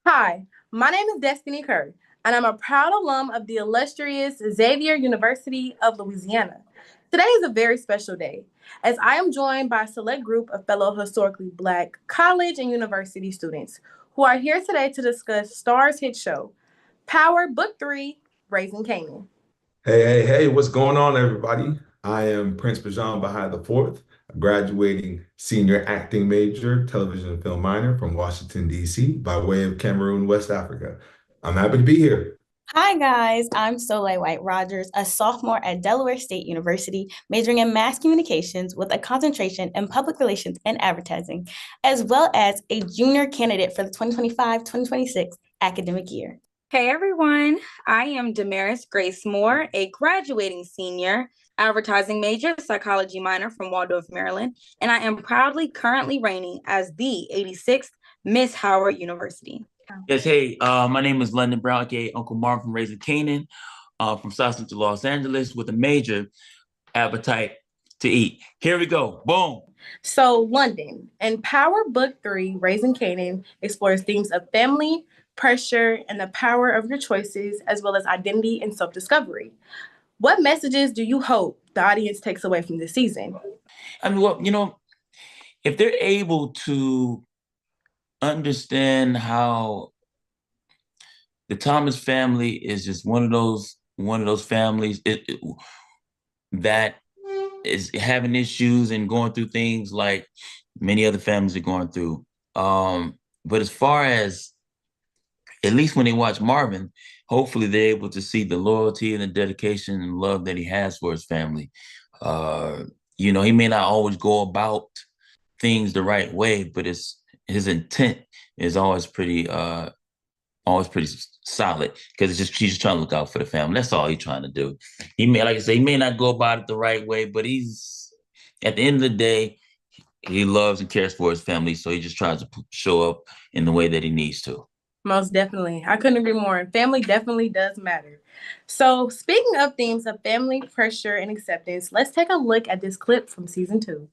Hi, my name is Destiny Kerr, and I'm a proud alum of the illustrious Xavier University of Louisiana. Today is a very special day, as I am joined by a select group of fellow historically Black college and university students who are here today to discuss Starz hit show, Power Book 3, Raising Kanan. Hey, what's going on, everybody? I am Prince Bajan Bahai the Fourth, a graduating senior acting major, television and film minor from Washington, D.C., by way of Cameroon, West Africa. I'm happy to be here. Hi guys, I'm Soleil White Rogers, a sophomore at Delaware State University, majoring in mass communications with a concentration in public relations and advertising, as well as a junior candidate for the 2025-2026 academic year. Hey everyone, I am Damaris Grace Moore, a graduating senior, advertising major, psychology minor from Waldorf, Maryland, and I am proudly currently reigning as the 86th Miss Howard University. Yes, hey, my name is London Brown, aka Uncle Marv from Raising Kanan, from South Central Los Angeles, with a major appetite to eat. Here we go. Boom. So, London and Power Book 3, Raising Kanan, explores themes of family, pressure, and the power of your choices, as well as identity and self discovery. What messages do you hope the audience takes away from this season? I mean, well, if they're able to understand how the Thomas family is just one of those families that is having issues and going through things like many other families are going through. But as far as, at least when they watch Marvin, hopefully they're able to see the loyalty and the dedication and love that he has for his family. He may not always go about things the right way, but his intent is always pretty solid, because he's just trying to look out for the family. That's all he's trying to do. He may, like I say, he may not go about it the right way, but he's, at the end of the day, he loves and cares for his family, so he just tries to show up in the way that he needs to. Most definitely. I couldn't agree more. Family definitely does matter. So, speaking of themes of family, pressure, and acceptance, let's take a look at this clip from season 2.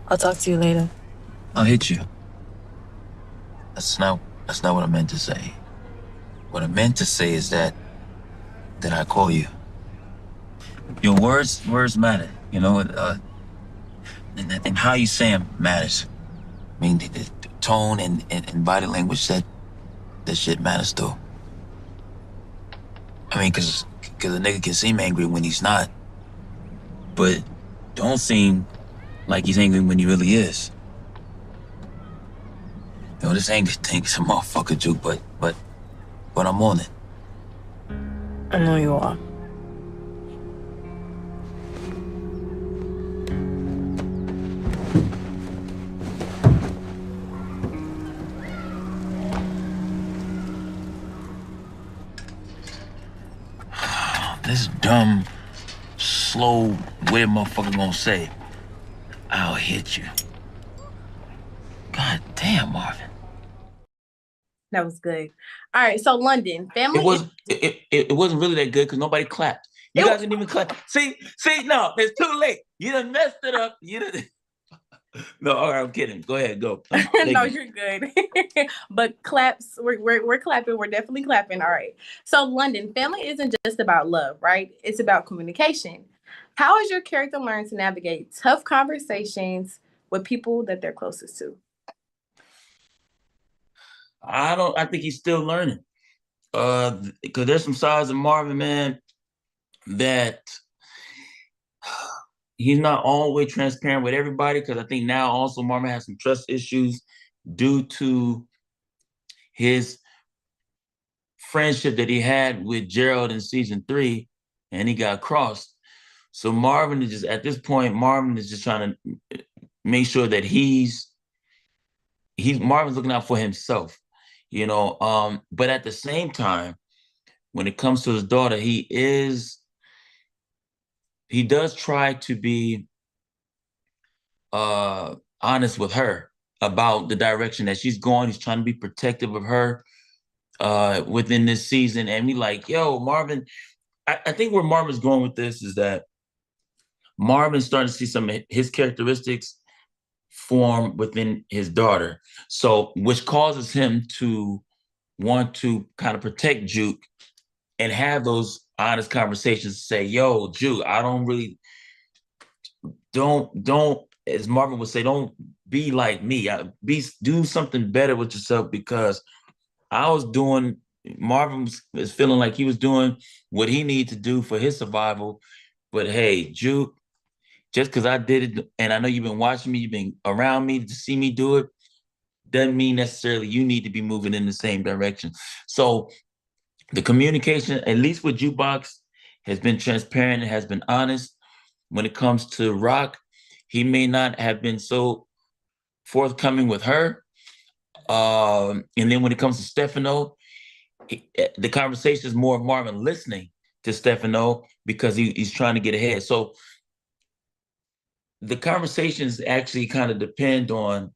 I'll talk to you later. I'll hit you. That's not what I meant to say. What I meant to say is that I call you. Your words matter, and how you say them matters. I mean, the tone and body language, that shit matters too. I mean, cause a nigga can seem angry when he's not, but don't seem like he's angry when he really is. This anger thing is a motherfucker joke, but I'm on it. I know you are. This dumb, slow, weird motherfucker gonna say, I'll hit you. God damn, Marvin. That was good. All right, so London, family. It wasn't really that good because nobody clapped. You guys didn't even clap. See, no, it's too late. You done messed it up. No, all right, I'm kidding. Go ahead, go. No, you're good. But claps, we're clapping. We're definitely clapping. All right. So, London, family isn't just about love, right? It's about communication. How has your character learned to navigate tough conversations with people that they're closest to? I think he's still learning. Because there's some sides of Marvin, man, that he's not always transparent with everybody, because I think now also Marvin has some trust issues due to his friendship that he had with Gerald in season 3, and he got crossed. So Marvin is just, at this point, Marvin is just trying to make sure that Marvin's looking out for himself, but at the same time, when it comes to his daughter, he does try to be honest with her about the direction that she's going. He's trying to be protective of her within this season. And we like, yo, Marvin, I think where Marvin's going with this is that Marvin's starting to see some of his characteristics form within his daughter. So, which causes him to want to kind of protect Juke and have those honest conversations. Say, yo, Juke, I don't really, don't, as Marvin would say, don't be like me. Do something better with yourself, because Marvin was feeling like he was doing what he needed to do for his survival. But hey, Juke, just because I did it, and I know you've been watching me, you've been around me to see me do it, doesn't mean necessarily you need to be moving in the same direction. So the communication, at least with Jukebox, has been transparent and has been honest. When it comes to Rock, he may not have been so forthcoming with her. And then when it comes to Stefano, the conversation is more of Marvin listening to Stefano because he's trying to get ahead. So the conversations actually kind of depend on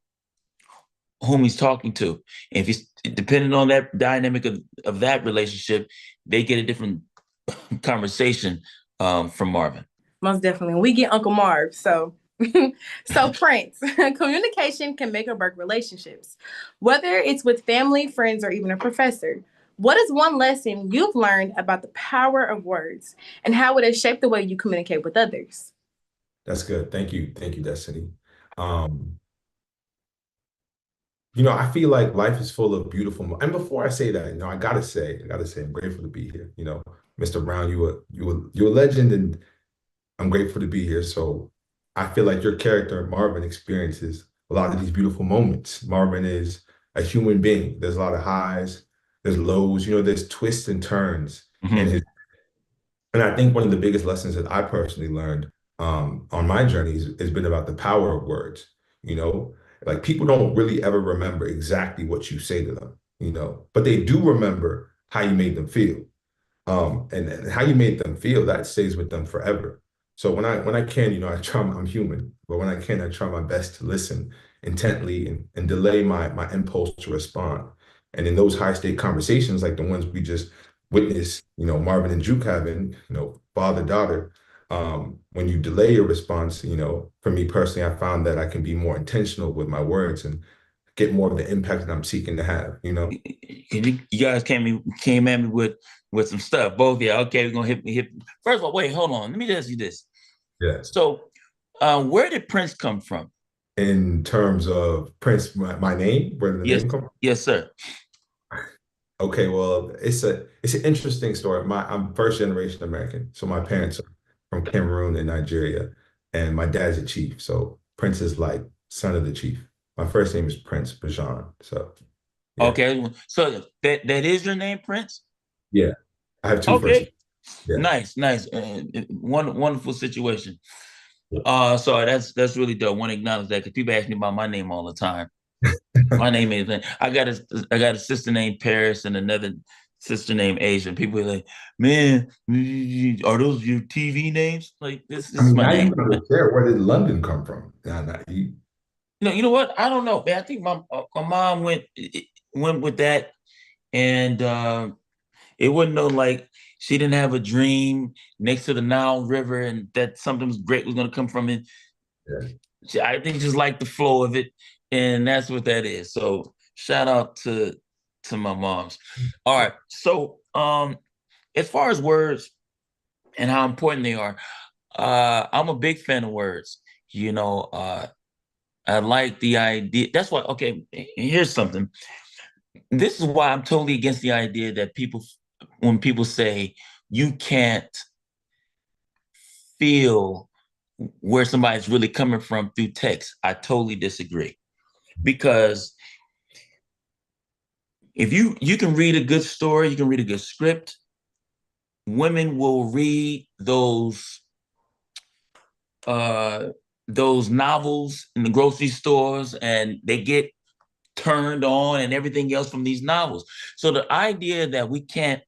whom he's talking to. And if he's depending on that dynamic of that relationship, they get a different conversation from Marvin. Most definitely. We get Uncle Marv. So Prince, communication can make or break relationships, whether it's with family, friends, or even a professor. What is one lesson you've learned about the power of words and how it has shaped the way you communicate with others? That's good. Thank you. Thank you, Destiny. I feel like life is full of beautiful and before I say that, I gotta say, I'm grateful to be here. Mr. Brown, you're a legend, and I'm grateful to be here. So I feel like your character, Marvin, experiences a lot of these beautiful moments. Marvin is a human being. There's a lot of highs, there's lows, there's twists and turns in his. And I think one of the biggest lessons that I personally learned on my journey has been about the power of words. Like people don't really ever remember exactly what you say to them, but they do remember how you made them feel. And how you made them feel, that stays with them forever. So when I can, I'm human, but when I can, I try my best to listen intently and delay my impulse to respond. And in those high stake conversations, like the ones we just witnessed, Marvin and Juke having, father-daughter, when you delay your response, for me personally, I found that I can be more intentional with my words and get more of the impact that I'm seeking to have, You guys came at me with some stuff. Both, yeah, okay, we're gonna hit. First of all, wait, hold on. Let me ask you this. Yeah. So, where did Prince come from? In terms of Prince, my name, where did the name come from? Yes, sir. Okay, well, it's an interesting story. I'm first generation American, so my parents are from Cameroon and Nigeria, and my dad's a chief. So Prince is like son of the chief. My first name is Prince Bajan. So yeah. Okay, so that is your name, Prince? Yeah, I have two first names. Yeah. Nice. Wonderful situation. So that's really dope. I want to acknowledge that because people ask me about my name all the time. My name is, I got a sister named Paris and another sister named Asia. People are like, man, are those your TV names? Like this is my name. Where did London come from? You know what? I don't know, man. I think my mom went with that, and it wasn't no like she didn't have a dream next to the Nile River and that something great was going to come from it. Yeah. I think just like the flow of it, and that's what that is. So shout out to my moms. All right. So as far as words and how important they are, I'm a big fan of words. I like the idea. That's why. Okay, here's something. This is why I'm totally against the idea that when people say you can't feel where somebody's really coming from through text, I totally disagree. Because if you can read a good story, you can read a good script, women will read those novels in the grocery stores and they get turned on and everything else from these novels. So the idea that we can't,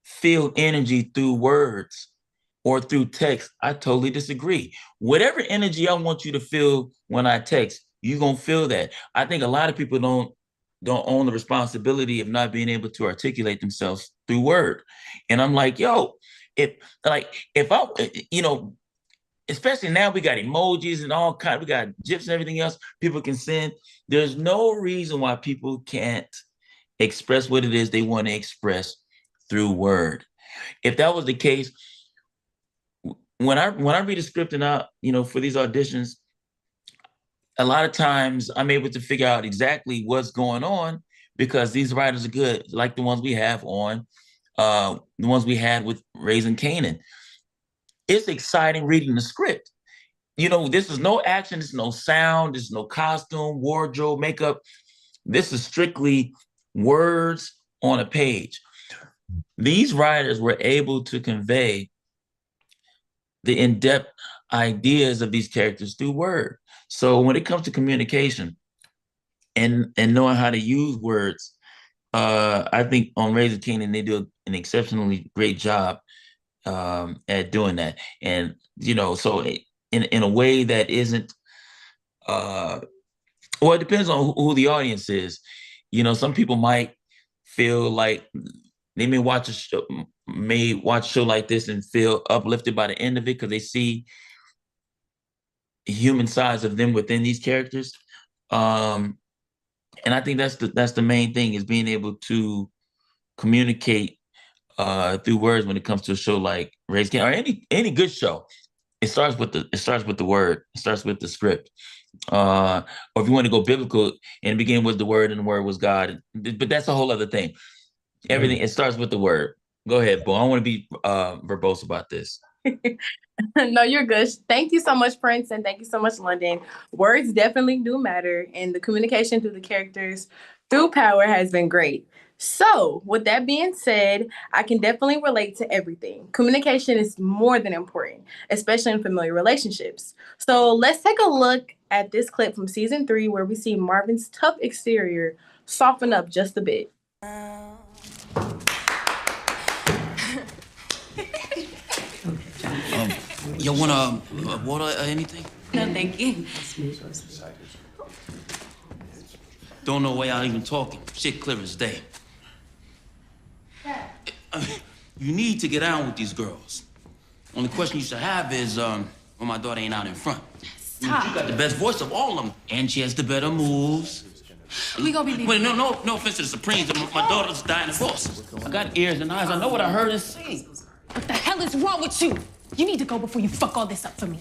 feel energy through words or through text, I totally disagree. Whatever energy I want you to feel when I text, you're gonna feel that. I think a lot of people don't own the responsibility of not being able to articulate themselves through word. And I'm like, yo, if I, especially now we got emojis and all kinds, we got GIFs and everything else people can send. There's no reason why people can't express what it is they want to express through word. If that was the case, when I read a script and for these auditions, a lot of times I'm able to figure out exactly what's going on because these writers are good, like the ones we have on, the ones we had with Raising Kanan. It's exciting reading the script. This is no action, there's no sound, there's no costume, wardrobe, makeup. This is strictly words on a page. These writers were able to convey the in-depth ideas of these characters through word. So when it comes to communication and knowing how to use words, I think on Raising Kanan, they do an exceptionally great job at doing that. And, so in a way that isn't, it depends on who the audience is. Some people might feel like they may watch a show like this and feel uplifted by the end of it because they see human sides of them within these characters. And I think that's the main thing, is being able to communicate through words when it comes to a show like Raising Kanan or any good show. It starts with the word. It starts with the script. Or if you want to go biblical, and begin with the word, and the word was God. But that's a whole other thing. Everything, it starts with the word. Go ahead, Bo. I don't want to be verbose about this. No, you're good. Thank you so much, Prince, and thank you so much, London. Words definitely do matter, and the communication through the characters through power has been great. So, with that being said, I can definitely relate to everything. Communication is more than important, especially in familiar relationships. So, let's take a look at this clip from season 3 where we see Marvin's tough exterior soften up just a bit. You want water or anything? No, thank you. Don't know why y'all even talking. Shit clear as day. You need to get on with these girls. Only question you should have is, when my daughter ain't out in front. Stop. You got the best voice of all of them. And she has the better moves. We gonna be... Wait, no offense to the Supremes. My daughter's dying of course. I got ears and eyes. I know what I heard and seen. What the hell is wrong with you? You need to go before you fuck all this up for me.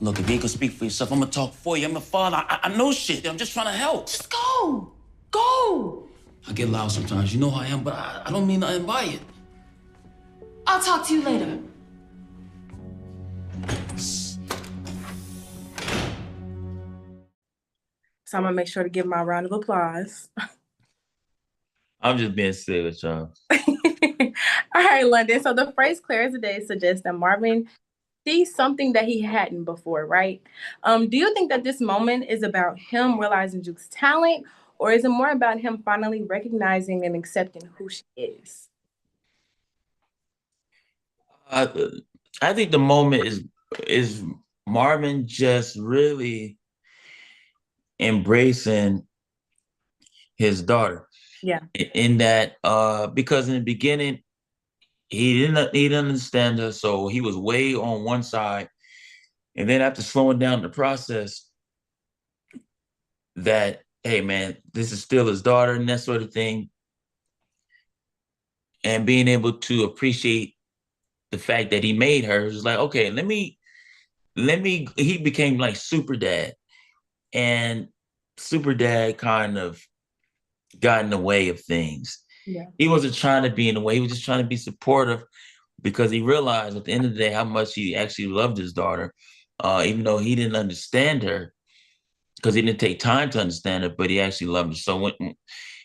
Look, if you ain't gonna speak for yourself, I'm gonna talk for you. I'm a father. I know shit. I'm just trying to help. Just go. Go. I get loud sometimes. You know how I am, but I don't mean nothing by it. I'll talk to you later. So I'm going to make sure to give my round of applause. I'm just being silly with y'all. All right, London. So the phrase clear as a day suggests that Marvin sees something that he hadn't before, right? Do you think that this moment is about him realizing Juke's talent, or is it more about him finally recognizing and accepting who she is? I think the moment is Marvin just really embracing his daughter. Yeah. In that, because in the beginning, he didn't understand her, so he was way on one side. And then after slowing down the process, that, hey man, this is still his daughter and that sort of thing. And being able to appreciate the fact that he made her, it was like, okay, he became like super dad. And super dad kind of got in the way of things. Yeah. He wasn't trying to be in the way. He was just trying to be supportive because he realized at the end of the day how much he actually loved his daughter, even though he didn't understand her because he didn't take time to understand her, but he actually loved her. So when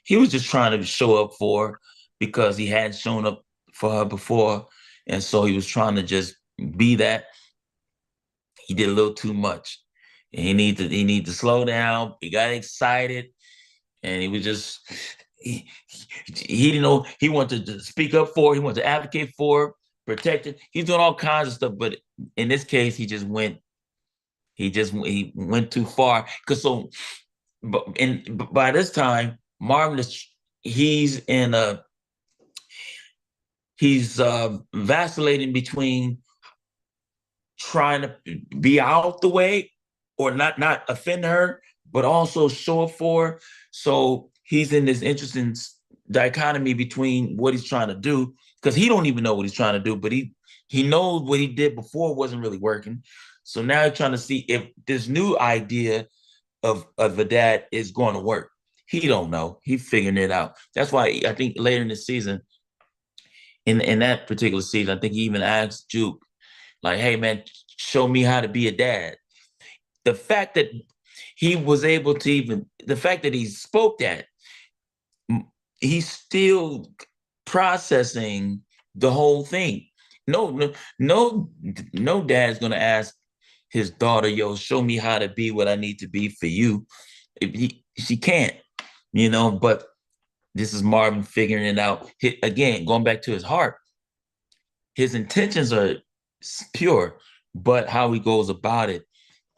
he was just trying to show up for her because he hadn't shown up for her before. And so he was trying to just be that. He did a little too much. And he needed to slow down. He got excited. And he was just, he didn't know, he wanted to speak up for her, he wanted to advocate for her, protect her. He's doing all kinds of stuff, but in this case, he went too far. By this time, Marvin he's vacillating between trying to be out the way or not offend her, but also show up for her. So he's in this interesting dichotomy between what he's trying to do, because he don't even know what he's trying to do, but he knows what he did before wasn't really working. So now he's trying to see if this new idea of a dad is going to work. He don't know. He's figuring it out. That's why I think later in the season, in that particular season, I think he even asked Juke, like, hey, man, show me how to be a dad. The fact that he was able to the fact that he spoke that, he's still processing the whole thing. No dad's going to ask his daughter, yo, show me how to be what I need to be for you. She can't, but this is Marvin figuring it out. Again, going back to his heart, his intentions are pure, but how he goes about it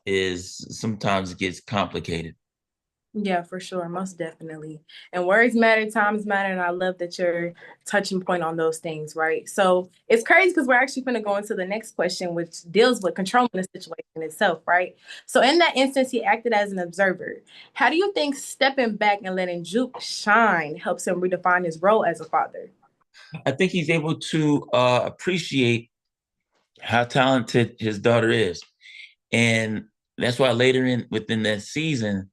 is sometimes it gets complicated. Yeah, for sure. Most definitely. And words matter, times matter. And I love that you're touching point on those things, right? So it's crazy because we're actually going to go into the next question, which deals with controlling the situation itself, right? So in that instance, he acted as an observer. How do you think stepping back and letting Juke shine helps him redefine his role as a father? I think he's able to appreciate how talented his daughter is. And that's why later within that season,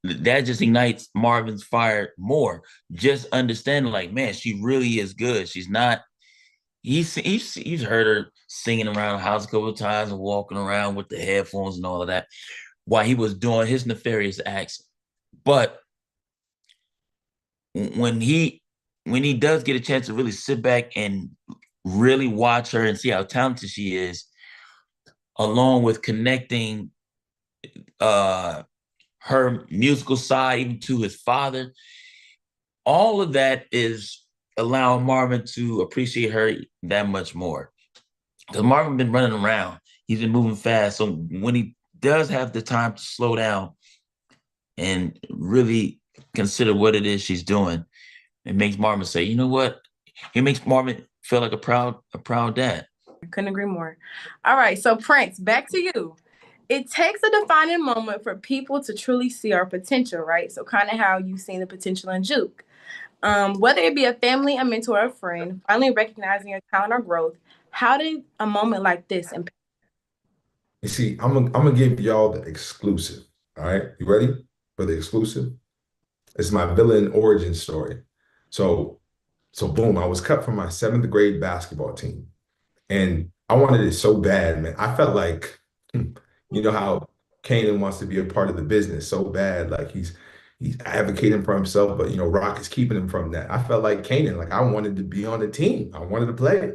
that just ignites Marvin's fire more. Just understanding, like, man, she really is good. She's not. He's heard her singing around the house a couple of times and walking around with the headphones and all of that while he was doing his nefarious acts. But when he does get a chance to really sit back and really watch her and see how talented she is, along with connecting her musical side even to his father, all of that is allowing Marvin to appreciate her that much more. Because Marvin been running around, he's been moving fast. So when he does have the time to slow down and really consider what it is she's doing, it makes Marvin say, you know what? It makes Marvin feel like a proud dad. I couldn't agree more. All right, so Prince, back to you. It takes a defining moment for people to truly see our potential, right? So kind of how you've seen the potential in Juke. Whether it be a family, a mentor, or a friend, finally recognizing your talent or growth, how did a moment like this impact? You see, I'm gonna give y'all the exclusive. All right, you ready for the exclusive? It's my villain origin story. So boom, I was cut from my 7th grade basketball team, and I wanted it so bad, man. I felt like, you know how Kanan wants to be a part of the business so bad, like he's advocating for himself, but Rock is keeping him from that. I felt like Kanan, like I wanted to be on the team, I wanted to play,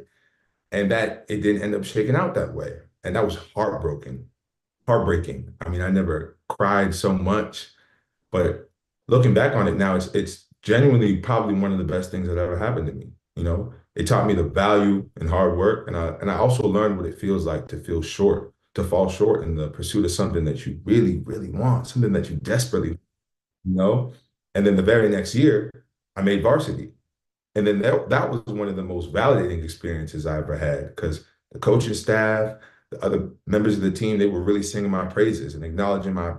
and that it didn't end up shaking out that way, and that was heartbreaking. I mean, I never cried so much, but looking back on it now, it's genuinely probably one of the best things that ever happened to me. It taught me the value in hard work, and I also learned what it feels like to fall short in the pursuit of something that you really, really want, something that you desperately, And then the very next year, I made varsity. And then that was one of the most validating experiences I ever had, because the coaching staff, the other members of the team, they were really singing my praises and acknowledging my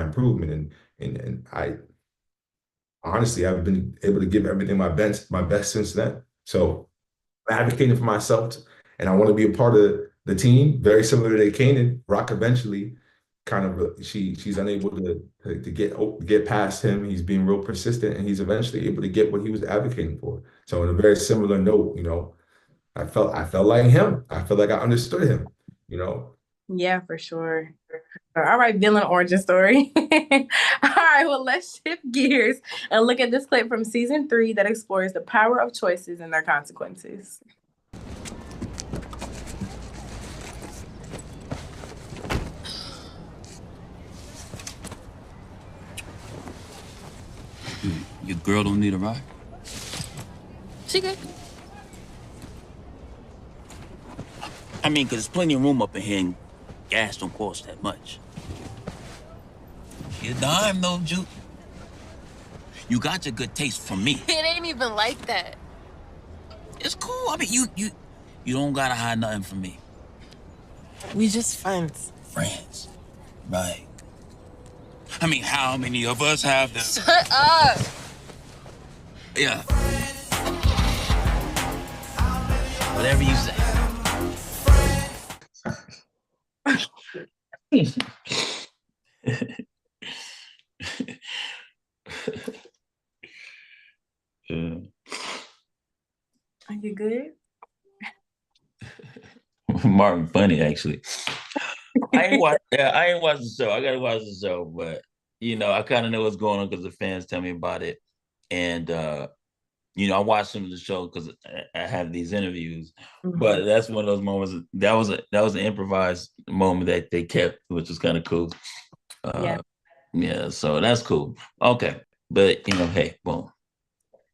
improvement. And I honestly, I've been able to give everything my best since then. So I'm advocating for myself, and I want to be a part of the team. Very similar to Kanan, Rock eventually kind of she's unable to get past him. He's being real persistent, and he's eventually able to get what he was advocating for. So in a very similar note, I felt like him. I felt like I understood him. Yeah, for sure. All right, villain origin story. All right, well, let's shift gears and look at this clip from season 3 that explores the power of choices and their consequences. Your girl don't need a ride? She good. I mean, because there's plenty of room up in here and gas don't cost that much. You dime, though, Juke. You got your good taste from me. It ain't even like that. It's cool. I mean, you don't gotta hide nothing from me. We just friends. Friends. Right. I mean, how many of us have them? Shut up! Yeah. Whatever you say. Are you good? Martin funny, actually. I ain't watched the show. I gotta watch the show, but I kind of know what's going on because the fans tell me about it. And I watched some of the show because I have these interviews. Mm-hmm. But that's one of those moments that was an improvised moment that they kept, which was kind of cool. Yeah, so that's cool. Okay. But hey, boom.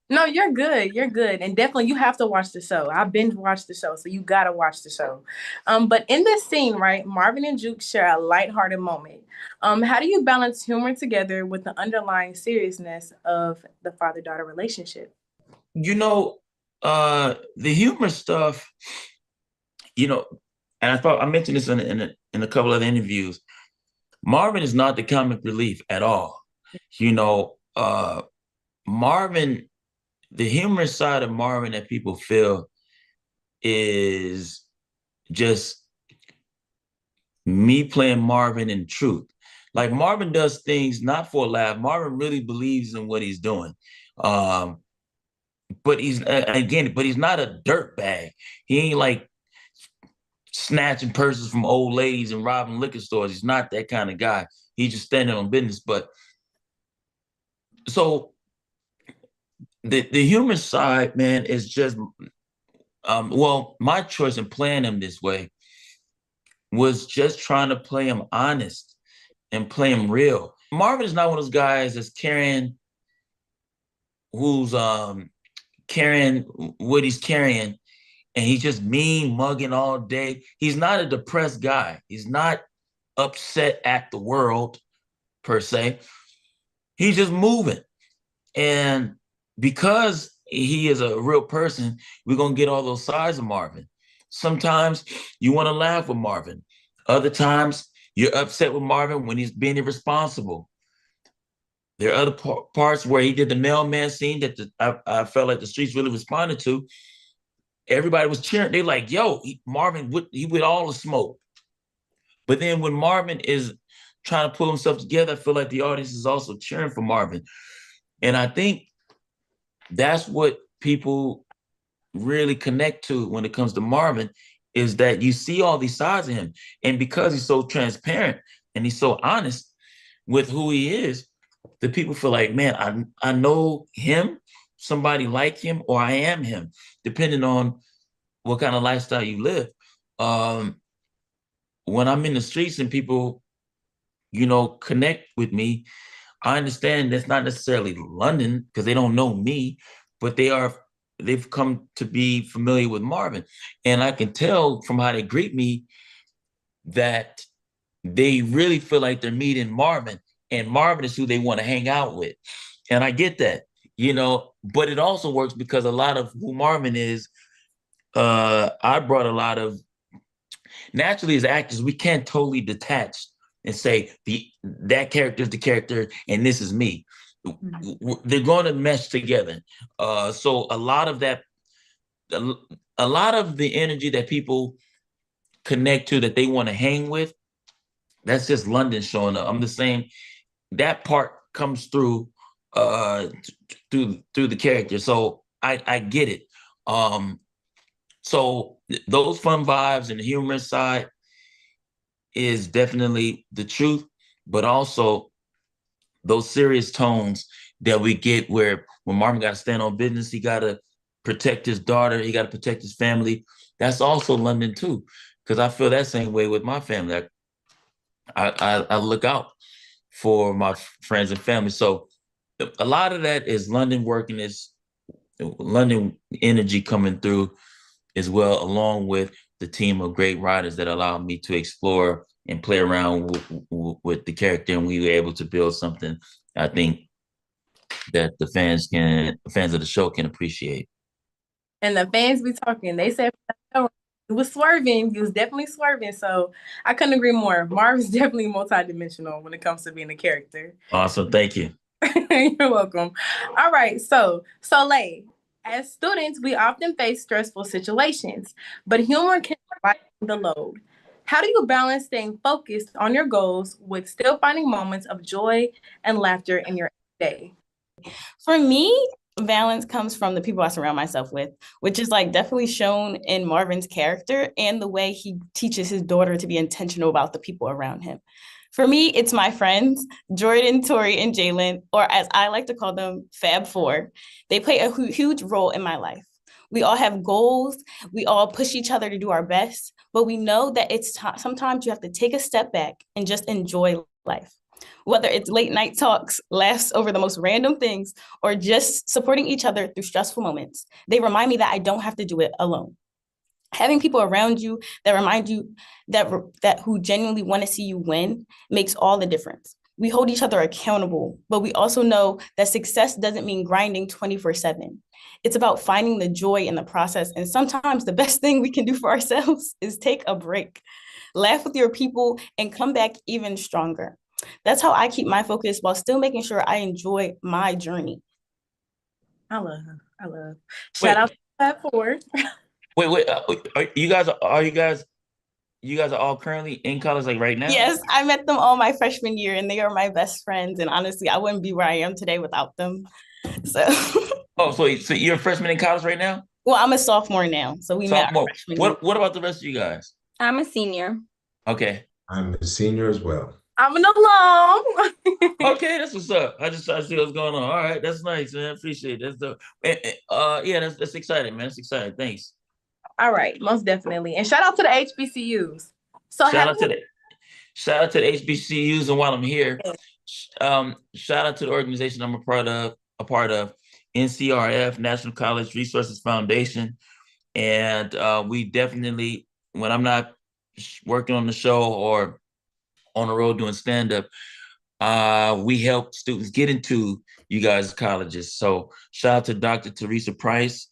No, you're good. You're good. And definitely you have to watch the show. I've binge watched the show, so you gotta watch the show. But in this scene, right, Marvin and Juke share a lighthearted moment. How do you balance humor together with the underlying seriousness of the father-daughter relationship? The humor stuff, and I mentioned this in a couple of interviews. Marvin is not the comic relief at all. Marvin, the humorous side of Marvin that people feel is just me playing Marvin in truth. Like Marvin does things not for a laugh. Marvin really believes in what he's doing. But he's not a dirtbag. He ain't like snatching purses from old ladies and robbing liquor stores. He's not that kind of guy. He's just standing on business. But so the human side, man, is just my choice in playing him this way was just trying to play him honest and play him real. Marvin is not one of those guys that's carrying what he's carrying, and he's just mean mugging all day. He's not a depressed guy. He's not upset at the world per se. He's just moving. And because he is a real person, we're going to get all those sides of Marvin. Sometimes you want to laugh with Marvin. Other times you're upset with Marvin when he's being irresponsible. There are other parts where he did the mailman scene that I felt like the streets really responded to. Everybody was cheering. They like, yo, Marvin, he with all the smoke. But then when Marvin is trying to pull himself together, I feel like the audience is also cheering for Marvin. And I think that's what people really connect to when it comes to Marvin, is that you see all these sides of him. And because he's so transparent and he's so honest with who he is, the people feel like, man, I know him, somebody like him, or I am him, depending on what kind of lifestyle you live. When I'm in the streets and people, connect with me, I understand that's not necessarily London because they don't know me, but they've come to be familiar with Marvin. And I can tell from how they greet me that they really feel like they're meeting Marvin, and Marvin is who they want to hang out with. And I get that, but it also works because a lot of who Marvin is, I brought a lot of, naturally as actors, we can't totally detach and say that character is the character and this is me. They're going to mesh together. So a lot of the energy that people connect to, that they want to hang with, that's just London showing up. I'm the same. That part comes through through the character. So I get it. So those fun vibes and the humorous side is definitely the truth, but also those serious tones that we get where when Marvin got to stand on business, he got to protect his daughter, he got to protect his family. That's also London too, because I feel that same way with my family. I look out for my friends and family. So a lot of that is London working, is London energy coming through as well, along with the team of great writers that allowed me to explore and play around with the character, and we were able to build something I think that the fans of the show can appreciate. And the fans be talking. They said we was swerving. He was definitely swerving. So I couldn't agree more. Marv is definitely multidimensional when it comes to being a character. Awesome. Thank you. You're welcome. All right. So Soleil, as students, we often face stressful situations, but humor can lighten the load. How do you balance staying focused on your goals with still finding moments of joy and laughter in your day? For me, balance comes from the people I surround myself with, which is like definitely shown in Marvin's character and the way he teaches his daughter to be intentional about the people around him. For me, it's my friends, Jordan, Tori, and Jalen, or as I like to call them, Fab Four. They play a huge role in my life. We all have goals. We all push each other to do our best, but we know that it's sometimes you have to take a step back and just enjoy life. Whether it's late night talks, laughs over the most random things, or just supporting each other through stressful moments, they remind me that I don't have to do it alone. Having people around you that remind you that who genuinely want to see you win makes all the difference. We hold each other accountable, but we also know that success doesn't mean grinding 24/7. It's about finding the joy in the process. And sometimes the best thing we can do for ourselves is take a break, laugh with your people, and come back even stronger. That's how I keep my focus while still making sure I enjoy my journey. I love. Shout out to Fab Four. Wait. You guys are all currently in college, like right now? Yes, I met them all my freshman year, and they are my best friends. And honestly, I wouldn't be where I am today without them. So. Oh, so you're a freshman in college right now? Well, I'm a sophomore now, so we met our freshman year. What about the rest of you guys? I'm a senior. Okay. I'm a senior as well. I'm an alum. Okay, that's what's up. I just try to see what's going on. All right, that's nice, man. Appreciate it. Yeah, that's exciting, man. That's exciting. Thanks. All right, most definitely. And shout out to the HBCUs. So shout out to the HBCUs, and while I'm here, shout out to the organization I'm a part of, NCRF, National College Resources Foundation. And we definitely, when I'm not working on the show or on the road doing stand-up, we help students get into you guys' colleges. So shout out to Dr. Teresa Price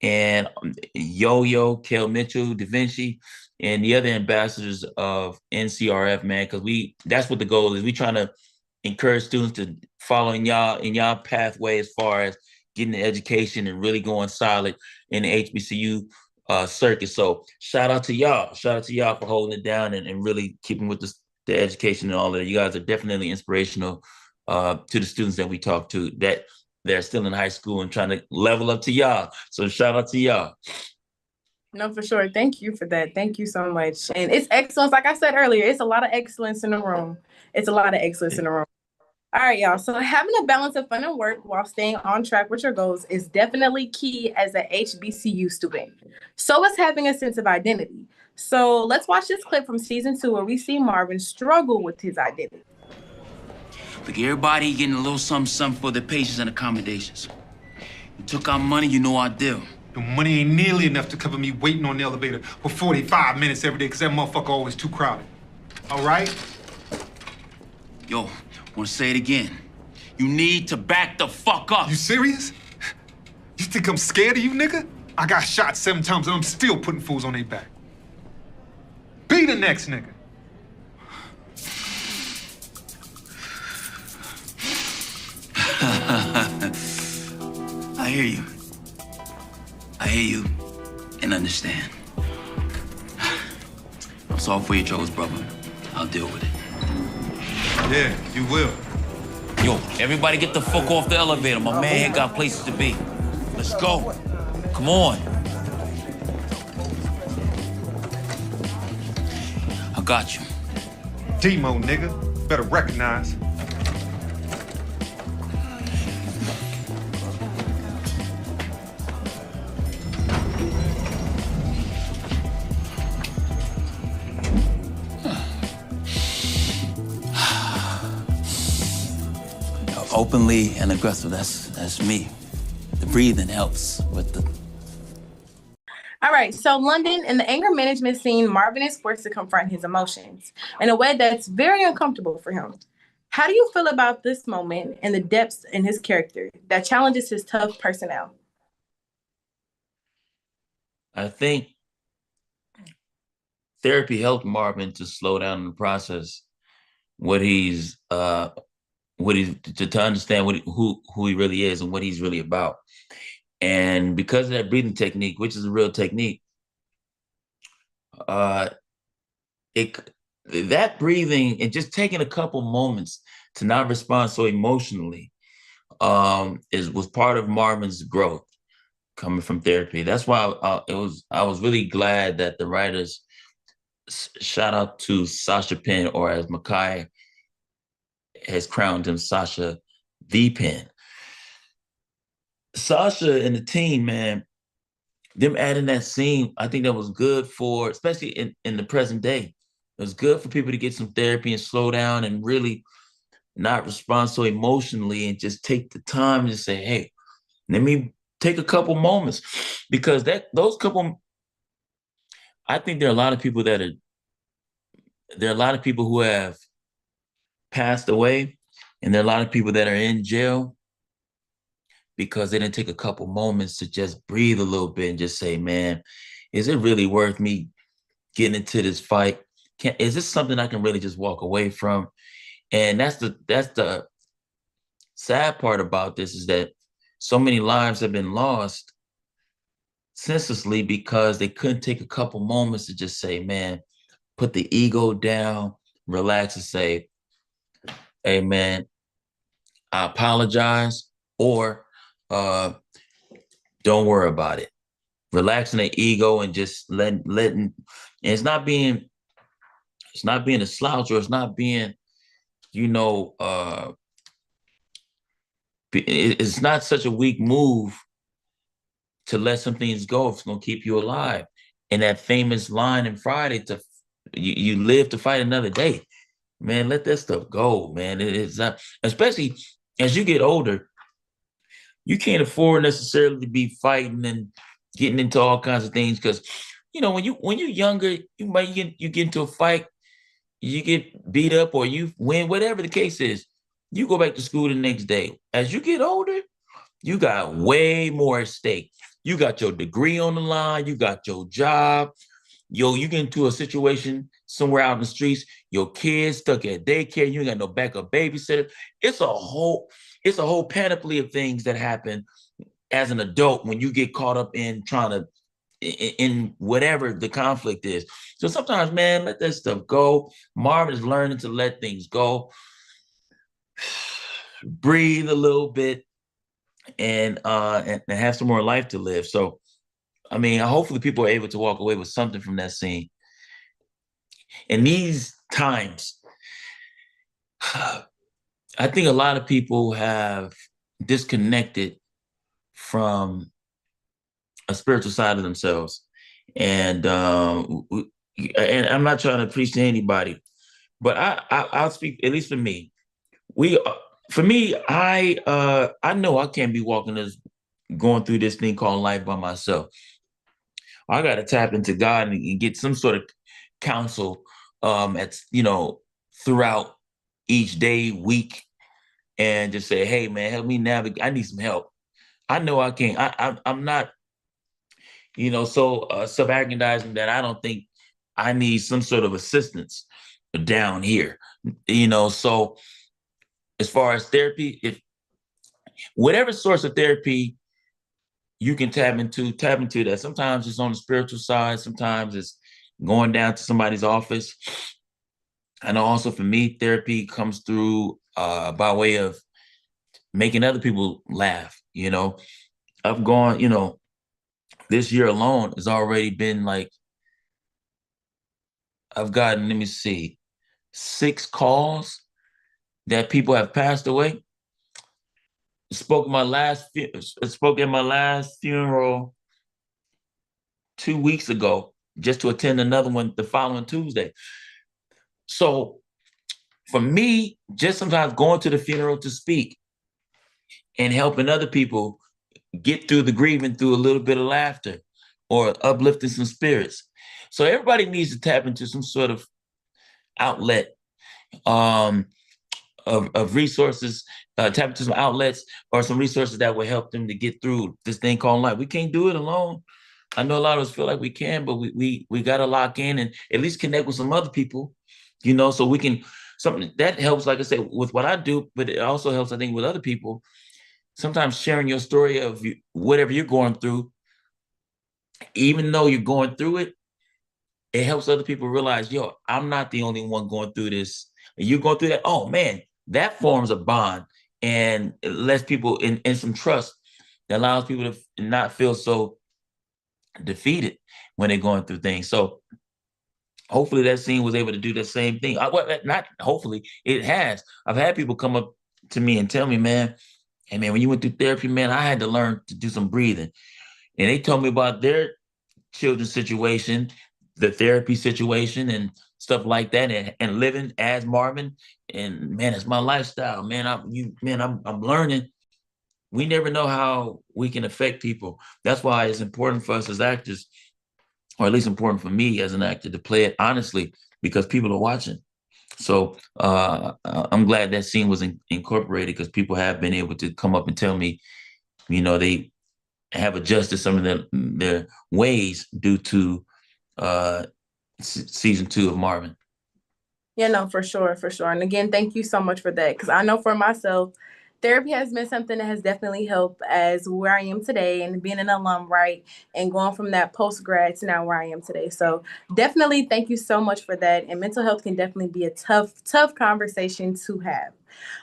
and Yo-Yo, Kel Mitchell, Da Vinci, and the other ambassadors of NCRF, man, because that's what the goal is. We trying to encourage students to follow in y'all pathway as far as getting the education and really going solid in the HBCU circuit. So shout out to y'all. Shout out to y'all for holding it down and really keeping with the education and all of that. You guys are definitely inspirational to the students that we talk to that they're still in high school and trying to level up to y'all. So shout out to y'all. No, for sure. Thank you for that. Thank you so much. And it's excellence. Like I said earlier, it's a lot of excellence in the room. All right, y'all. So having a balance of fun and work while staying on track with your goals is definitely key as an HBCU student. So is having a sense of identity. So let's watch this clip from season 2 where we see Marvin struggle with his identity. Look, everybody getting a little something for their patience and accommodations. You took our money, you know our deal. The money ain't nearly enough to cover me waiting on the elevator for 45 minutes every day because that motherfucker always too crowded. All right? Yo, wanna say it again. You need to back the fuck up. You serious? You think I'm scared of you, nigga? I got shot 7 times and I'm still putting fools on their back. Be the next nigga. I hear you. I hear you and understand. I'm sorry for your troubles, brother. I'll deal with it. Yeah, you will. Yo, everybody get the fuck off the elevator. My man here got places to be. Let's go. Come on. I got you. Demo, nigga. Better recognize. Openly and aggressive, that's me. The breathing helps with the... All right, so London, in the anger management scene, Marvin is forced to confront his emotions in a way that's very uncomfortable for him. How do you feel about this moment and the depths in his character that challenges his tough personnel? I think therapy helped Marvin to slow down in the process to understand who he really is and what he's really about. And because of that breathing technique, which is a real technique, uh, that breathing and just taking a couple moments to not respond so emotionally was part of Marvin's growth coming from therapy. That's why I was really glad that the writers, shout out to Sasha Penn, or as Makai has crowned him, Sasha the Penn. Sasha and the team, man, them adding that scene, I think that was good for, especially in the present day. It was good for people to get some therapy and slow down and really not respond so emotionally and just take the time to say, hey, let me take a couple moments. Because I think there are a lot of people who have passed away, and there are a lot of people that are in jail because they didn't take a couple moments to just breathe a little bit and just say, man, is it really worth me getting into this fight? Is this something I can really just walk away from? And that's the sad part about this, is that so many lives have been lost senselessly because they couldn't take a couple moments to just say, man, put the ego down, relax, and say, hey, man, I apologize, or don't worry about it. Relaxing the ego and just letting, and it's not being a slouch, or it's not being, it's not such a weak move to let some things go if it's going to keep you alive. And that famous line in Friday, you live to fight another day. Man, let that stuff go, man. It's not, especially as you get older, you can't afford necessarily to be fighting and getting into all kinds of things, because when you're younger, you get into a fight, you get beat up, or you win, whatever the case is, you go back to school the next day. As you get older, you got way more at stake. You got your degree on the line, you got your job. You get into a situation somewhere out in the streets, your kids stuck at daycare, you ain't got no backup babysitter. It's a whole panoply of things that happen as an adult when you get caught up in in whatever the conflict is. So sometimes, man, let that stuff go. Marvin is learning to let things go, breathe a little bit, and have some more life to live. So, I mean, hopefully people are able to walk away with something from that scene. In these times, I think a lot of people have disconnected from a spiritual side of themselves. And I'm not trying to preach to anybody, but I'll speak, at least for me. I know I can't be going through this thing called life by myself. I got to tap into God and get some sort of counsel throughout each day, week, and just say, hey, man, help me navigate. I need some help. I know I can't. I'm not, so self-aggrandizing that I don't think I need some sort of assistance down here. So as far as therapy, if whatever source of therapy you can tap into that. Sometimes it's on the spiritual side. Sometimes it's going down to somebody's office. I know also for me, therapy comes through by way of making other people laugh. I've gone, this year alone has already been like, I've gotten, let me see, 6 calls that people have passed away. Spoke at my last funeral 2 weeks ago, just to attend another one the following Tuesday. So for me, just sometimes going to the funeral to speak and helping other people get through the grieving through a little bit of laughter or uplifting some spirits. So everybody needs to tap into some sort of outlet of resources, tap into some outlets or some resources that will help them to get through this thing called life. We can't do it alone. I know a lot of us feel like we can, but we got to lock in and at least connect with some other people, so we can, something that helps, like I said, with what I do, but it also helps, I think, with other people. Sometimes sharing your story of whatever you're going through, even though you're going through it, it helps other people realize, yo, I'm not the only one going through this. And you're going through that. Oh man, that forms a bond and it lets people in some trust that allows people to not feel so defeated when they're going through things. So hopefully that scene was able to do the same thing. Not hopefully, it has. I've had people come up to me and tell me, man, hey man, when you went through therapy, man, I had to learn to do some breathing. And they told me about their children's situation, the therapy situation and stuff like that, and living as Marvin. And man, it's my lifestyle, man. I'm learning. We never know how we can affect people. That's why it's important for us as actors, or at least important for me as an actor, to play it honestly, because people are watching. So I'm glad that scene was incorporated, because people have been able to come up and tell me, they have adjusted some of their ways due to season 2 of Marvin. Yeah, no, for sure. And again, thank you so much for that, because I know for myself, therapy has been something that has definitely helped as where I am today and being an alum, right? And going from that post-grad to now where I am today. So definitely thank you so much for that. And mental health can definitely be a tough conversation to have,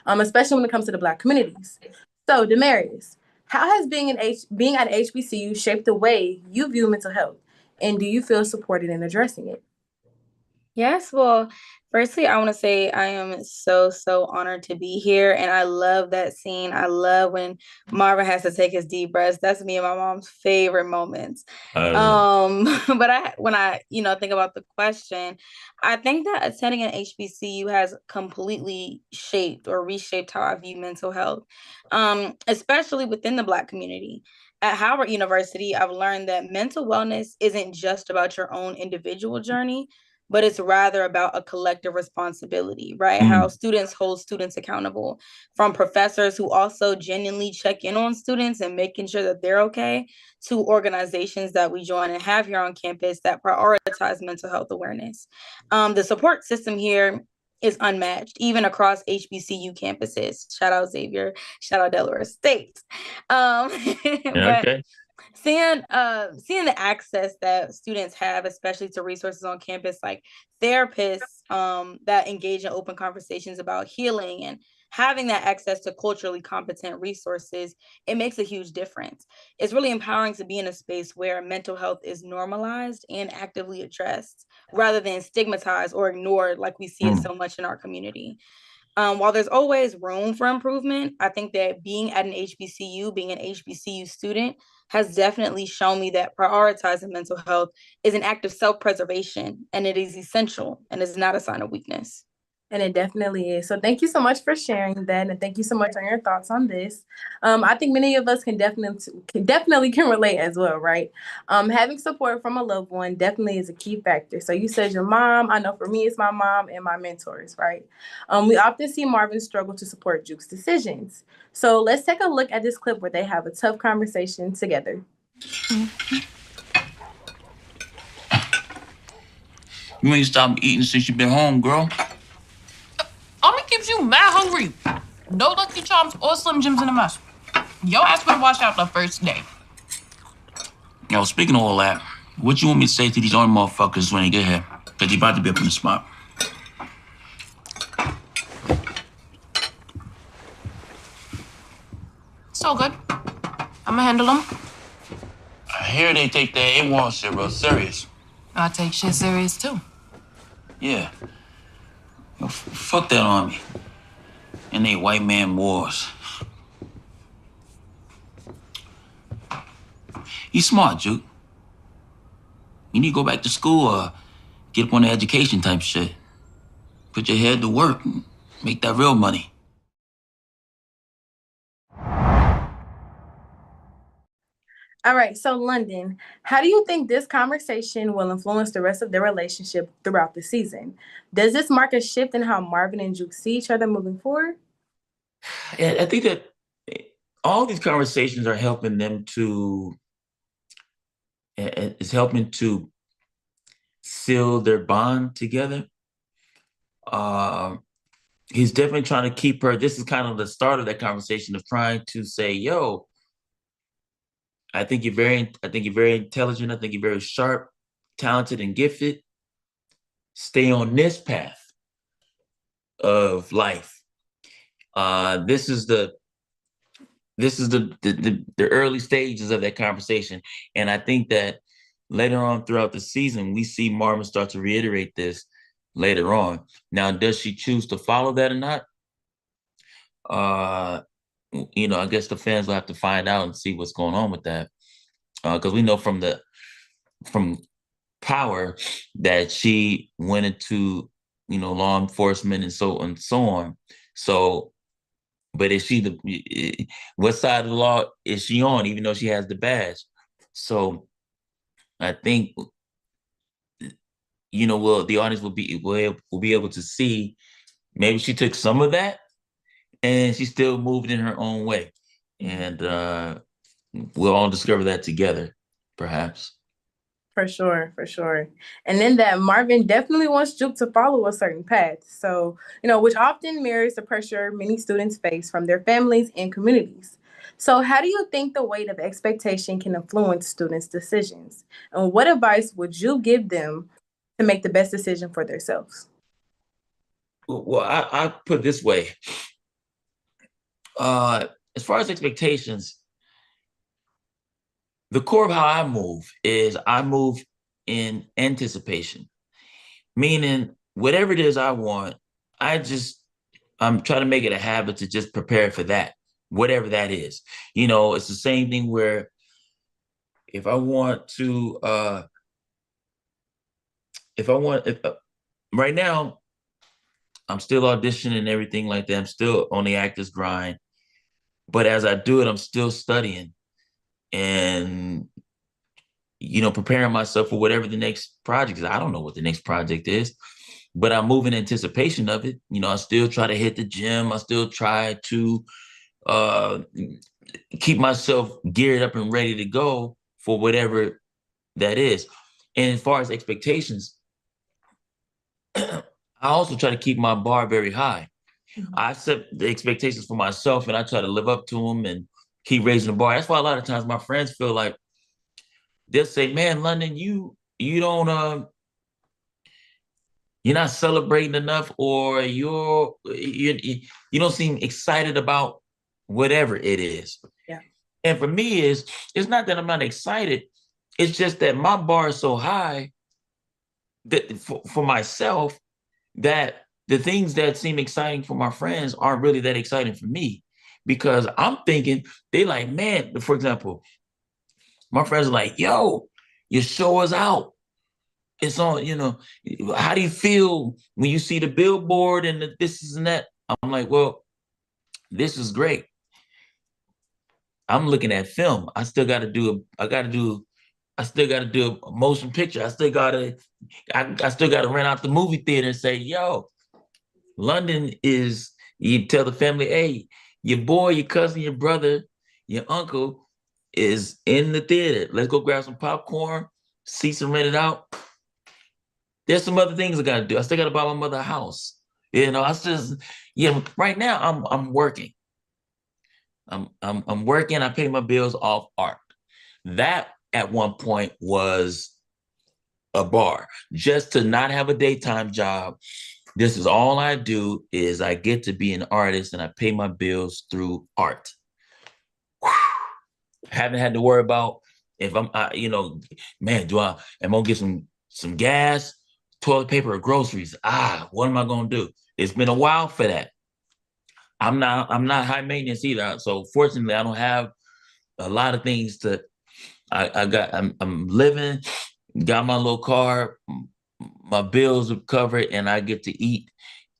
especially when it comes to the Black communities. So Demarius, how has being at HBCU shaped the way you view mental health? And do you feel supported in addressing it? Yes, well, firstly, I want to say I am so honored to be here, and I love that scene. I love when Marvin has to take his deep breaths. That's me and my mom's favorite moments. But when I think about the question, I think that attending an HBCU has completely shaped or reshaped how I view mental health, especially within the Black community. At Howard University, I've learned that mental wellness isn't just about your own individual journey, but it's rather about a collective responsibility, right? How students hold students accountable, from professors who also genuinely check in on students and making sure that they're okay, to organizations that we join and have here on campus that prioritize mental health awareness. The support system here is unmatched, even across HBCU campuses. Shout out Xavier, shout out Delaware State. Okay. Seeing the access that students have, especially to resources on campus, like therapists that engage in open conversations about healing, and having that access to culturally competent resources, it makes a huge difference. It's really empowering to be in a space where mental health is normalized and actively addressed, rather than stigmatized or ignored like we see it so much in our community. While there's always room for improvement, I think that being an HBCU student, has definitely shown me that prioritizing mental health is an act of self-preservation, and it is essential and is not a sign of weakness. And it definitely is. So thank you so much for sharing that, and thank you so much on your thoughts on this. I think many of us can definitely relate as well, right? Having support from a loved one definitely is a key factor. So you said your mom. I know for me, it's my mom and my mentors, right? We often see Marvin struggle to support Juke's decisions. So let's take a look at this clip where they have a tough conversation together. You ain't stopped eating since you've been home, girl. Mommy keeps you mad hungry. No Lucky Charms or Slim Jims in the mess. Your ass better wash out the first day. Yo, speaking of all that, what you want me to say to these other motherfuckers when they get here? Cause you about to be up in the spot. So good. I'ma handle them. I hear they take their A1 shit real serious. I take shit serious too. Yeah. Yo, fuck that army. And they white man wars. You smart, Juke. You need to go back to school or get up on the education type shit. Put your head to work and make that real money. All right, so London, how do you think this conversation will influence the rest of their relationship throughout the season? Does this mark a shift in how Marvin and Juke see each other moving forward? Yeah, I think that all these conversations are helping them to is helping to seal their bond together. He's definitely trying to keep her. This is kind of the start of that conversation of trying to say, yo, I think you're very intelligent. I think you're very sharp, talented, and gifted. Stay on this path of life. This is the early stages of that conversation. And I think that later on throughout the season, we see Marvin start to reiterate this later on. Now, does she choose to follow that or not? I guess the fans will have to find out and see what's going on with that. Because we know from Power that she went into, law enforcement and so on. So, but is she what side of the law is she on, even though she has the badge? So I think, the audience will be able to see maybe she took some of that and she still moved in her own way. And we'll all discover that together, perhaps. For sure. And then that Marvin definitely wants Juke to follow a certain path. So, which often mirrors the pressure many students face from their families and communities. So how do you think the weight of expectation can influence students' decisions? And what advice would you give them to make the best decision for themselves? Well, I put it this way. As far as expectations, the core of how I move is I move in anticipation, meaning whatever it is I want, I'm trying to make it a habit to just prepare for that, whatever that is. It's the same thing where if I want to, right now, I'm still auditioning and everything like that. I'm still on the actor's grind. But as I do it, I'm still studying and, preparing myself for whatever the next project is. I don't know what the next project is, but I move in anticipation of it. I still try to hit the gym. I still try to keep myself geared up and ready to go for whatever that is. And as far as expectations, I also try to keep my bar very high. Mm-hmm. I set the expectations for myself and I try to live up to them and keep raising the bar. That's why a lot of times my friends feel like they'll say, man, London, you don't you're not celebrating enough, or you don't seem excited about whatever it is. Yeah. And for me, it's not that I'm not excited. It's just that my bar is so high that for myself, that the things that seem exciting for my friends aren't really that exciting for me, because I'm thinking they like, man, for example, my friends are like, yo, your show is out. It's on, how do you feel when you see the billboard and the this is and that? I'm like, well, this is great. I'm looking at film. I still got to do a motion picture. I still got to rent out the movie theater and say, yo, London is, you tell the family, hey, your boy, your cousin, your brother, your uncle is in the theater. Let's go grab some popcorn, see some rented out. There's some other things I got to do. I still got to buy my mother a house. Right now I'm working. I'm working. I pay my bills off art. That at one point was a bar. Just to not have a daytime job. This is all I do is I get to be an artist and I pay my bills through art. Haven't had to worry about if I'm, man, am I gonna get some gas, toilet paper, or groceries? What am I gonna do? It's been a while for that. I'm not high maintenance either. So fortunately, I don't have a lot of things to. I'm living, got my little car, my bills are covered, and I get to eat,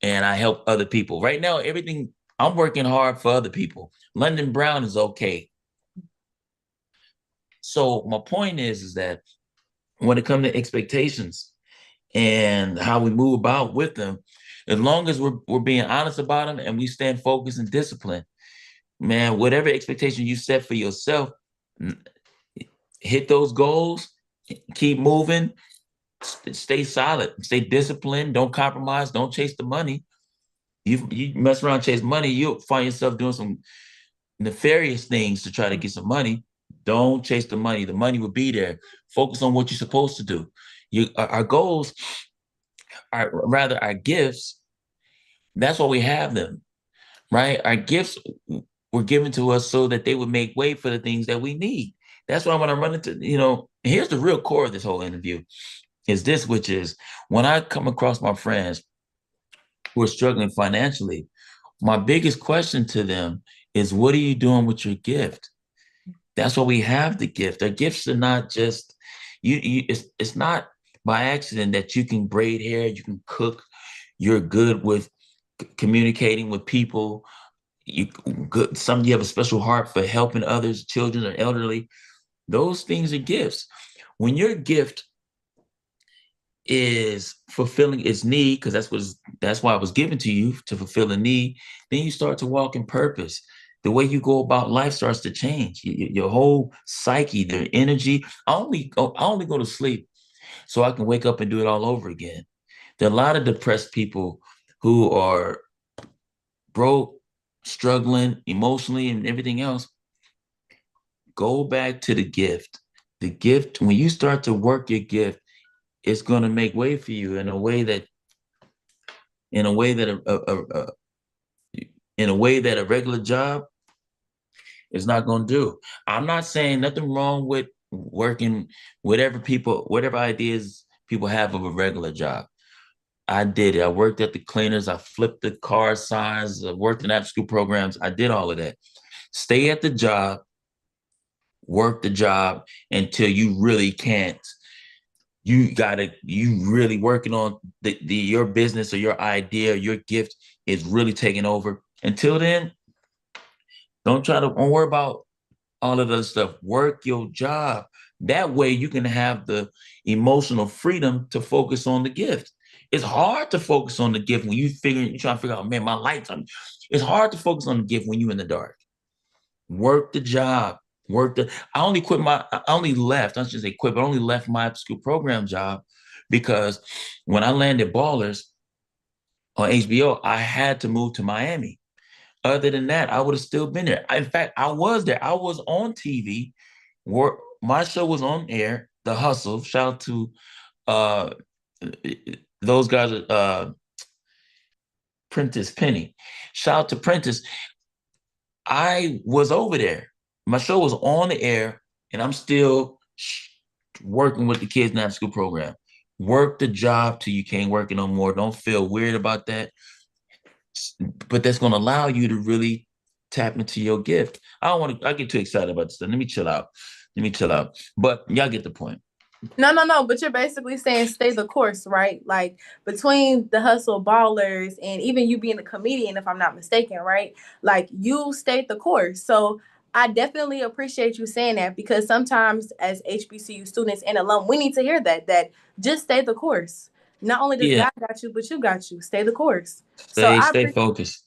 and I help other people. Right now, everything I'm working hard for other people. London Brown is okay. So my point is that when it comes to expectations and how we move about with them, as long as we're being honest about them and we stand focused and disciplined, man, whatever expectation you set for yourself, hit those goals keep moving, stay solid, stay disciplined, don't compromise, don't chase the money. You mess around, chase money, you'll find yourself doing some nefarious things to try to get some money. Don't chase the money. The money will be there. Focus on what you're supposed to do. Our goals, rather our gifts, that's why we have them, right? Our gifts were given to us so that they would make way for the things that we need. That's why when I run into, here's the real core of this whole interview is this, which is when I come across my friends who are struggling financially, my biggest question to them is, what are you doing with your gift? That's why we have the gift. Our gifts are not just it's not by accident that you can braid hair, you can cook, you're good with communicating with people. You have a special heart for helping others, children or elderly. Those things are gifts. When your gift is fulfilling its need, because that's why it was given to you, to fulfill a need, then you start to walk in purpose. The way you go about life starts to change. Your whole psyche, the energy. I only go to sleep so I can wake up and do it all over again. There are a lot of depressed people who are broke, struggling emotionally and everything else. Go back to the gift. The gift, when you start to work your gift, it's going to make way for you in a way that a regular job is not going to do. I'm not saying nothing wrong with working whatever ideas people have of a regular job. I did it. I worked at the cleaners. I flipped the car signs. I worked in after-school programs. I did all of that. Stay at the job, work the job until you really can't. You really working on your business or your idea, your gift is really taking over. Until then, don't worry about all of the stuff. Work your job. That way you can have the emotional freedom to focus on the gift. It's hard to focus on the gift when you're trying to figure out, man, my lights on. It's hard to focus on the gift when you're in the dark. Work the job. I only left my after-school program job because when I landed Ballers on HBO, I had to move to Miami. Other than that, I would have still been there. In fact, I was there. I was on TV. My show was on air, The Hustle. Shout out to those guys, Prentice Penny. Shout out to Prentice. I was over there. My show was on the air, and I'm still working with the kids in the after-school program. Work the job till you can't work it no more. Don't feel weird about that. But that's going to allow you to really tap into your gift. I get too excited about this stuff. Let me chill out. But y'all get the point. No. But you're basically saying stay the course, right? Like between the hustle Ballers and even you being a comedian, if I'm not mistaken, right? Like you stayed the course. So I definitely appreciate you saying that because sometimes as HBCU students and alum, we need to hear that just stay the course. Not only does God got you, but you got you. Stay the course. Stay focused.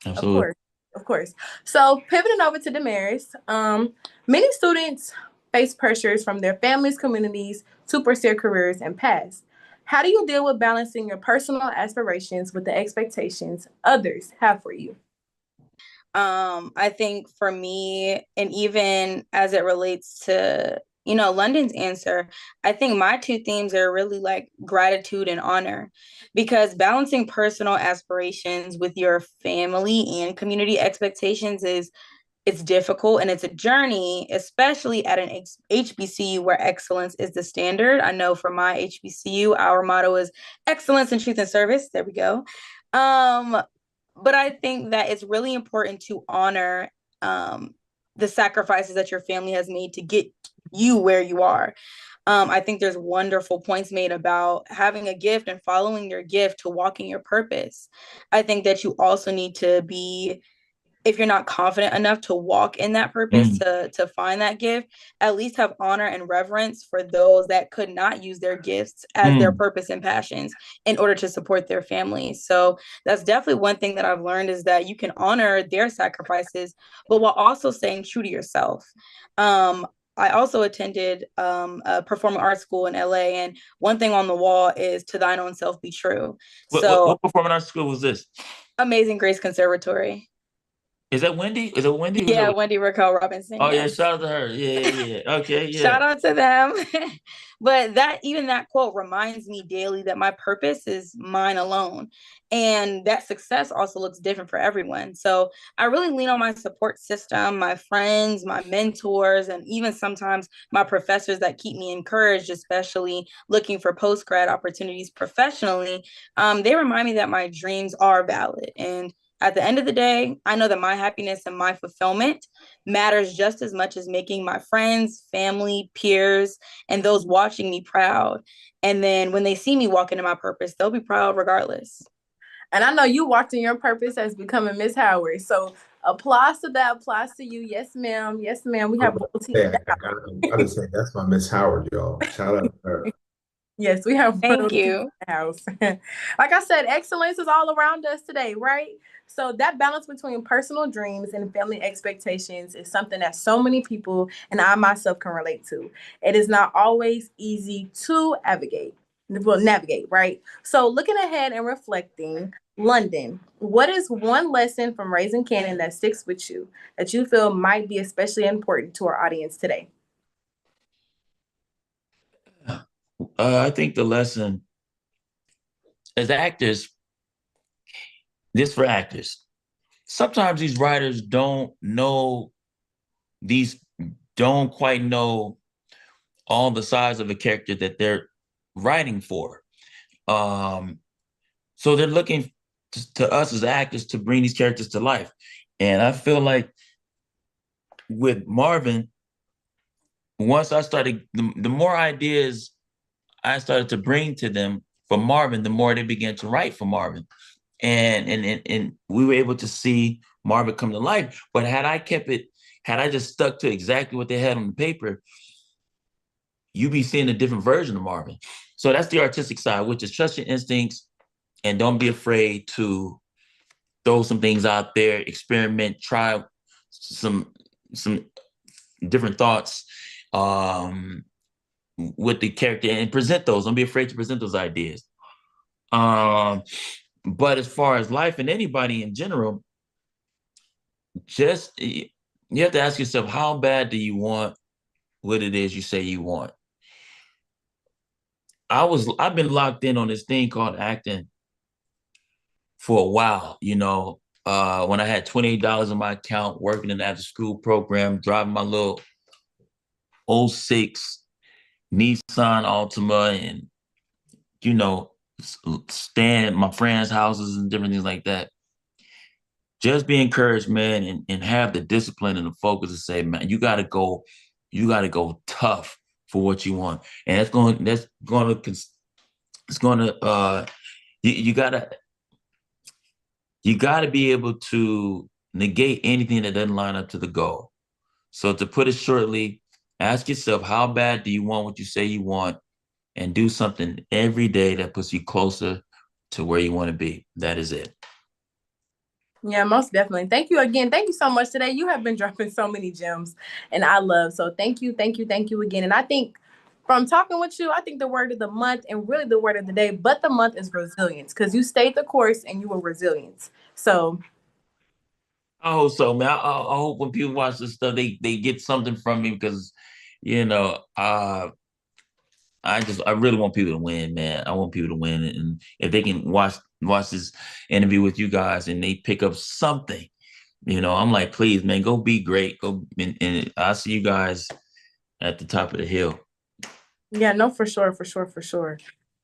Absolutely. Of course. So pivoting over to Damaris, many students face pressures from their families, communities to pursue careers and paths. How do you deal with balancing your personal aspirations with the expectations others have for you? I think for me, and even as it relates to, London's answer, I think my two themes are really like gratitude and honor, because balancing personal aspirations with your family and community expectations it's difficult and it's a journey, especially at an HBCU where excellence is the standard. I know for my HBCU, our motto is excellence in truth and service. There we go. But I think that it's really important to honor the sacrifices that your family has made to get you where you are. I think there's wonderful points made about having a gift and following your gift to walk in your purpose. I think that you also need to be, if you're not confident enough to walk in that purpose, to find that gift, at least have honor and reverence for those that could not use their gifts as their purpose and passions in order to support their families. So that's definitely one thing that I've learned, is that you can honor their sacrifices, but while also staying true to yourself. I also attended a performing arts school in LA, and one thing on the wall is "To thine own self be true." What performing arts school was this? Amazing Grace Conservatory. Is that Wendy? Is it Wendy? Yeah, Wendy Raquel Robinson. Oh, yes. Yeah, shout out to her. Yeah. Okay, yeah. Shout out to them. But that quote reminds me daily that my purpose is mine alone. And that success also looks different for everyone. So I really lean on my support system, my friends, my mentors, and even sometimes my professors that keep me encouraged, especially looking for post-grad opportunities professionally. They remind me that my dreams are valid. And at the end of the day, I know that my happiness and my fulfillment matters just as much as making my friends, family, peers, and those watching me proud. And then when they see me walk into my purpose, they'll be proud regardless. And I know you walked in your purpose as becoming Miss Howard. So applause to that. Applause to you. Yes, ma'am. Yes, ma'am. We have royalty. I just say that's my Miss Howard, y'all. Shout out to her. Yes, we have Thank you. in the house. Like I said, excellence is all around us today, right? So that balance between personal dreams and family expectations is something that so many people and I myself can relate to. It is not always easy to navigate, right? So looking ahead and reflecting, London, what is one lesson from Raising Kanan that sticks with you that you feel might be especially important to our audience today? I think the lesson as actors, this for actors, sometimes these writers don't quite know all the sides of a character that they're writing for. So they're looking to us as actors to bring these characters to life. And I feel like with Marvin, once I started, the more ideas I started to bring to them for Marvin, the more they began to write for Marvin. And we were able to see Marvin come to life. But had I just stuck to exactly what they had on the paper, you'd be seeing a different version of Marvin. So that's the artistic side, which is trust your instincts and don't be afraid to throw some things out there, experiment, try some different thoughts with the character and present those. Don't be afraid to present those ideas. But as far as life and anybody in general, just you have to ask yourself, how bad do you want what it is you say you want? I've been locked in on this thing called acting for a while, when I had $28 in my account, working in the after school program, driving my little 06 Nissan Altima and, staying at my friends' houses and different things like that. Just be encouraged, man, and have the discipline and the focus to say, man, you gotta go tough for what you want. And you gotta be able to negate anything that doesn't line up to the goal. So to put it shortly, ask yourself, how bad do you want what you say you want? And do something every day that puts you closer to where you want to be. That is it. Yeah, most definitely. Thank you again. Thank you so much today. You have been dropping so many gems and I love. So thank you again. And I think from talking with you, I think the word of the month and really the word of the day, but the month is resilience, because you stayed the course and you were resilient. So I hope so, man. I hope when people watch this stuff, they get something from me because, I really want people to win, man. I want people to win. And if they can watch this interview with you guys and they pick up something, I'm like, please, man, go be great. Go and I'll see you guys at the top of the hill. Yeah, no, for sure.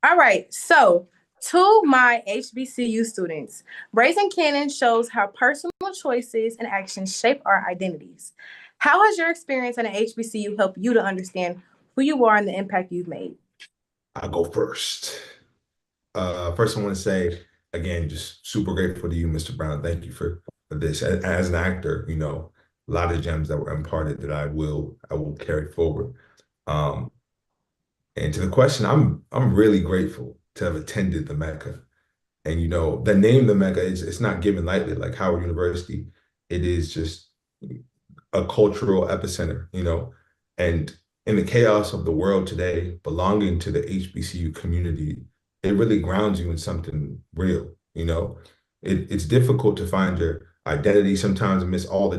All right. So to my HBCU students, Raising Kanan shows how personal choices and actions shape our identities. How has your experience at an HBCU helped you to understand who you are and the impact you've made? I'll go first. First, I want to say, again, just super grateful to you, Mr. Brown. Thank you for this. As an actor, a lot of gems that were imparted that I will carry forward. And to the question, I'm really grateful to have attended the Mecca. And the name the Mecca it's not given lightly, like Howard University. It is just a cultural epicenter, And in the chaos of the world today, belonging to the HBCU community, it really grounds you in something real, you know? It's difficult to find your identity sometimes amidst all the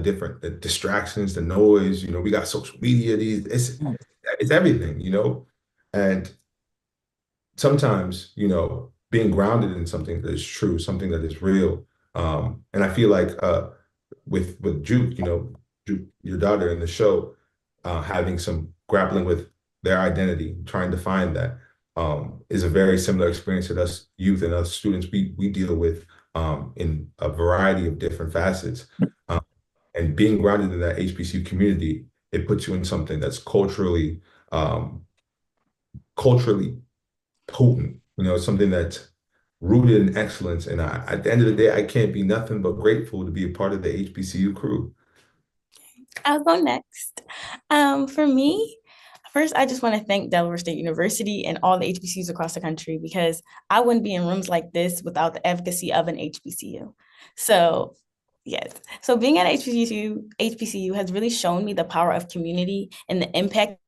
distractions, the noise, you know, we got social media, it's everything, you know? And sometimes, you know, being grounded in something that is true, something that is real. And I feel like with Juke, you know, Juke, your daughter in the show, having some grappling with their identity, trying to find that, is a very similar experience that us youth and us students we deal with in a variety of different facets. And being grounded in that HBCU community, it puts you in something that's culturally potent, you know, something that's rooted in excellence. And at the end of the day, I can't be nothing but grateful to be a part of the HBCU crew. I'll go next. For me, first, I just want to thank Delaware State University and all the HBCUs across the country, because I wouldn't be in rooms like this without the advocacy of an HBCU. So yes, so being at HBCU has really shown me the power of community and the impact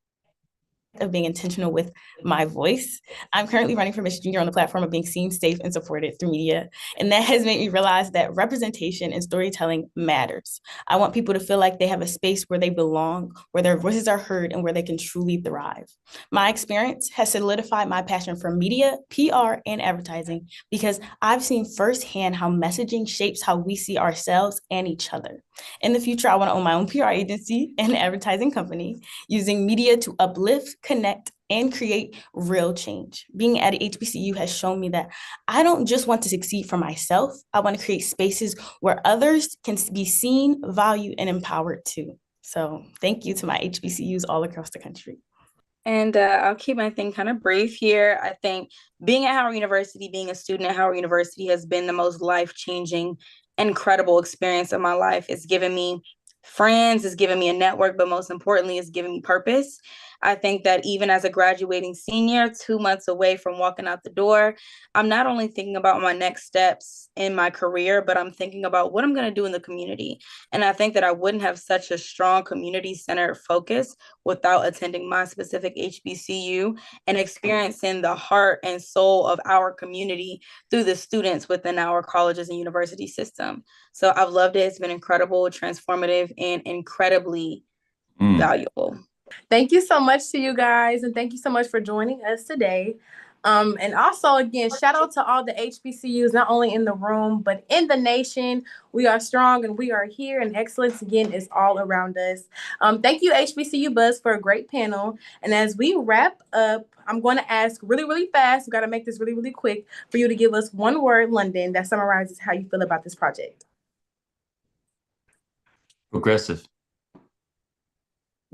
of being intentional with my voice. I'm currently running for Miss Junior on the platform of being seen, safe, and supported through media. And that has made me realize that representation and storytelling matters. I want people to feel like they have a space where they belong, where their voices are heard, and where they can truly thrive. My experience has solidified my passion for media, PR, and advertising, because I've seen firsthand how messaging shapes how we see ourselves and each other. In the future, I want to own my own PR agency and advertising company, using media to uplift, connect, and create real change. Being at HBCU has shown me that I don't just want to succeed for myself. I want to create spaces where others can be seen, valued, and empowered too. So thank you to my HBCUs all across the country. And I'll keep my thing kind of brief here. I think being at Howard University, being a student at Howard University has been the most life-changing, incredible experience of my life. It's given me friends, it's given me a network, but most importantly, it's given me purpose. I think that even as a graduating senior, 2 months away from walking out the door, I'm not only thinking about my next steps in my career, but I'm thinking about what I'm going to do in the community. And I think that I wouldn't have such a strong community-centered focus without attending my specific HBCU and experiencing the heart and soul of our community through the students within our colleges and university system. So I've loved it. It's been incredible, transformative, and incredibly valuable. Thank you so much to you guys, and thank you so much for joining us today. And also, again, shout out to all the HBCUs, not only in the room, but in the nation. We are strong and we are here, and excellence, again, is all around us. Thank you, HBCU Buzz, for a great panel. And as we wrap up, I'm going to ask really, really fast. We've got to make this really, really quick for you to give us one word, London, that summarizes how you feel about this project. Progressive.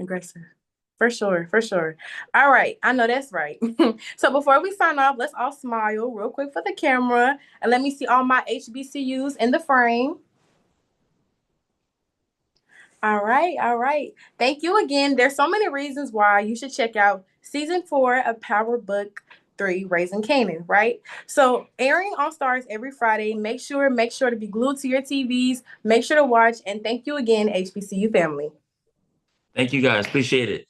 Aggressive. For sure, for sure. All right, I know that's right. So before we sign off, let's all smile real quick for the camera, and let me see all my HBCUs in the frame. All right, all right. Thank you again. There's so many reasons why you should check out season 4 of Power Book 3, Raising Kanan, right? So airing on Starz every Friday. Make sure to be glued to your TVs. Make sure to watch, and thank you again, HBCU family. Thank you guys. Appreciate it.